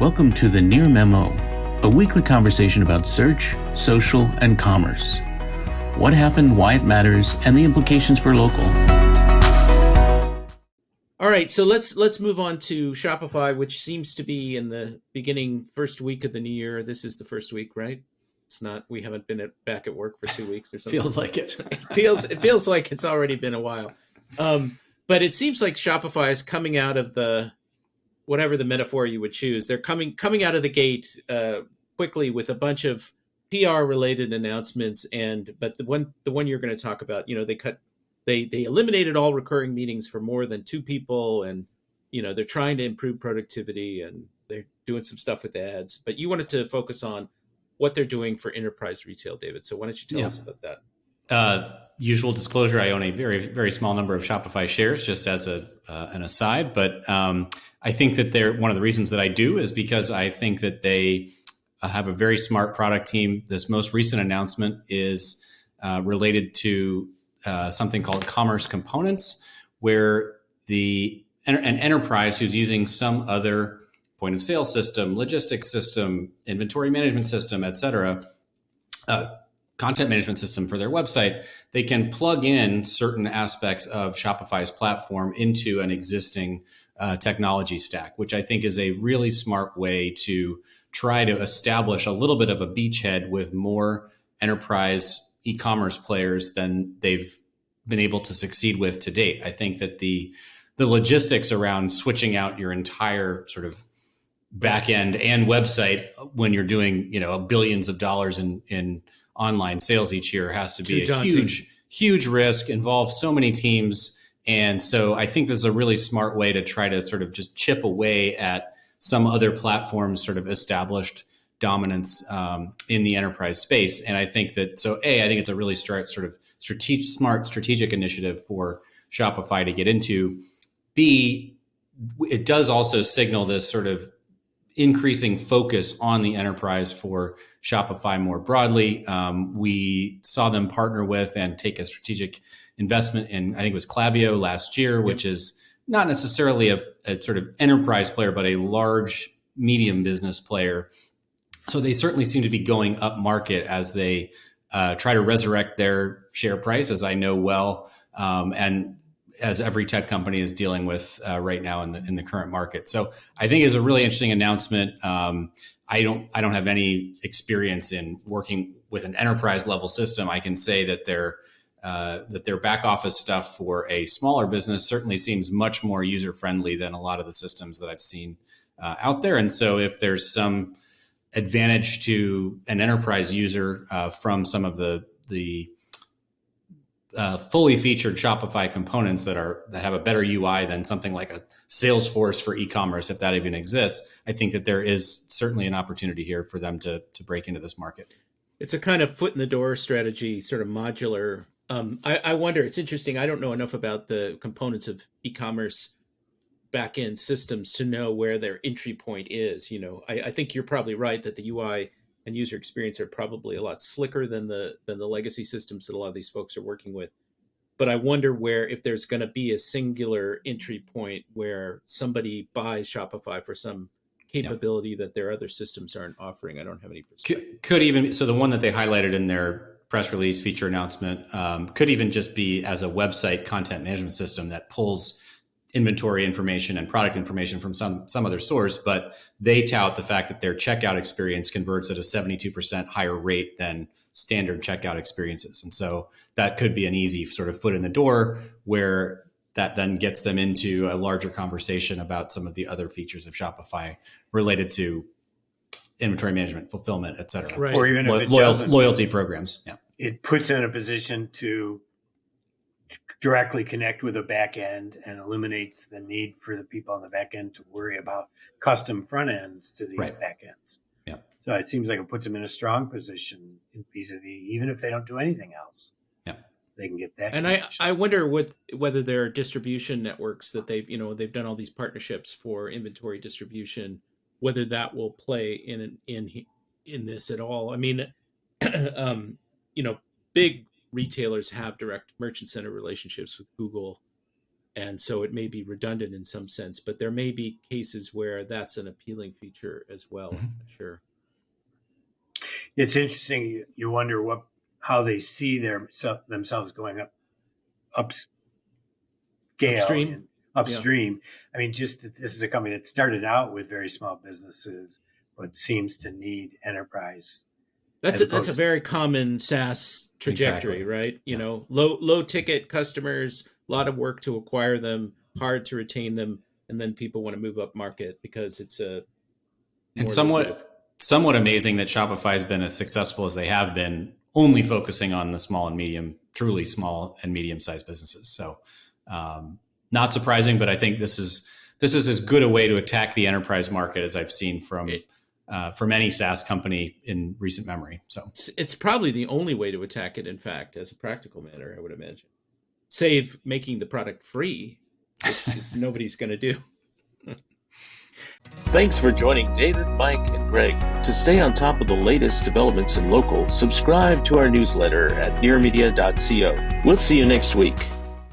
Welcome to the Near Memo, a weekly conversation about search, social, and commerce. What happened, why it matters, and the implications for local. All right, so let's move on to Shopify, which seems to be in the first week of the new year. This is the first week, right? It's not. We haven't been back at work for 2 weeks or something. Feels like it. It feels like it's already been a while. But it seems like Shopify is coming out of the, whatever the metaphor you would choose. They're coming out of the gate quickly with a bunch of PR related announcements. But the one you're going to talk about, they eliminated all recurring meetings for more than 2 people, and they're trying to improve productivity, and they're doing some stuff with ads. But you wanted to focus on what they're doing for enterprise retail, David. So why don't you tell us about that? Usual disclosure, I own a very, very small number of Shopify shares, just as an aside. But I think that one of the reasons that I do is because I think that they have a very smart product team. This most recent announcement is related to something called commerce components, where an enterprise who's using some other point of sale system, logistics system, inventory management system, et cetera, content management system for their website, they can plug in certain aspects of Shopify's platform into an existing technology stack, which I think is a really smart way to try to establish a little bit of a beachhead with more enterprise e-commerce players than they've been able to succeed with to date. I think that the logistics around switching out your entire sort of back end and website when you're doing, billions of dollars in online sales each year has to be a huge risk, involves so many teams. And so I think this is a really smart way to try to sort of just chip away at some other platforms' sort of established dominance in the enterprise space. And I think that, I think it's a really smart strategic initiative for Shopify to get into. B, it does also signal this sort of increasing focus on the enterprise for Shopify more broadly. We saw them partner with and take a strategic investment in, I think it was Klaviyo last year, which is not necessarily a sort of enterprise player, but a large medium business player. So they certainly seem to be going up market as they try to resurrect their share price, as I know well, and as every tech company is dealing with right now in the current market. So I think it's a really interesting announcement. I don't have any experience in working with an enterprise level system. I can say that their back office stuff for a smaller business certainly seems much more user friendly than a lot of the systems that I've seen out there. And so if there's some advantage to an enterprise user from some of the fully featured Shopify components that have a better UI than something like a Salesforce for e-commerce, if that even exists, I think that there is certainly an opportunity here for them to break into this market. It's a kind of foot in the door strategy, sort of modular. I wonder, it's interesting. I don't know enough about the components of e-commerce back-end systems to know where their entry point is. I think you're probably right that the UI and user experience are probably a lot slicker than the legacy systems that a lot of these folks are working with. But I wonder if there's going to be a singular entry point where somebody buys Shopify for some capability that their other systems aren't offering. I don't have any perspective. Could even, so the one that they highlighted in their press release feature announcement could even just be as a website content management system that pulls inventory information and product information from some other source, but they tout the fact that their checkout experience converts at a 72% higher rate than standard checkout experiences. And so that could be an easy sort of foot in the door where that then gets them into a larger conversation about some of the other features of Shopify related to inventory management, fulfillment, et cetera. Right. Or even if it loyalty programs. Yeah. It puts in a position to directly connect with a back end and eliminates the need for the people on the back end to worry about custom front ends to these back ends. Yeah. So it seems like it puts them in a strong position vis-a-vis, even if they don't do anything else. Yeah. They can get that. And I wonder whether there are distribution networks that they've done all these partnerships for inventory distribution, whether that will play in this at all. I mean, big retailers have direct merchant center relationships with Google And so it may be redundant in some sense, but there may be cases where that's an appealing feature as well. Sure. It's interesting. You wonder how they see themselves going upstream. Yeah. I mean, just that this is a company that started out with very small businesses, but seems to need enterprise. That's a very common SaaS trajectory, right? You know, low ticket customers, a lot of work to acquire them, hard to retain them, and then people want to move up market because it's somewhat amazing that Shopify has been as successful as they have been, only focusing on the small and medium, truly small and medium sized businesses. So, not surprising, but I think this is as good a way to attack the enterprise market as I've seen from any SaaS company in recent memory. So it's probably the only way to attack it. In fact, as a practical matter, I would imagine, save making the product free, which nobody's going to do. Thanks for joining David, Mike, and Greg. To stay on top of the latest developments in local, subscribe to our newsletter at nearmedia.co. We'll see you next week.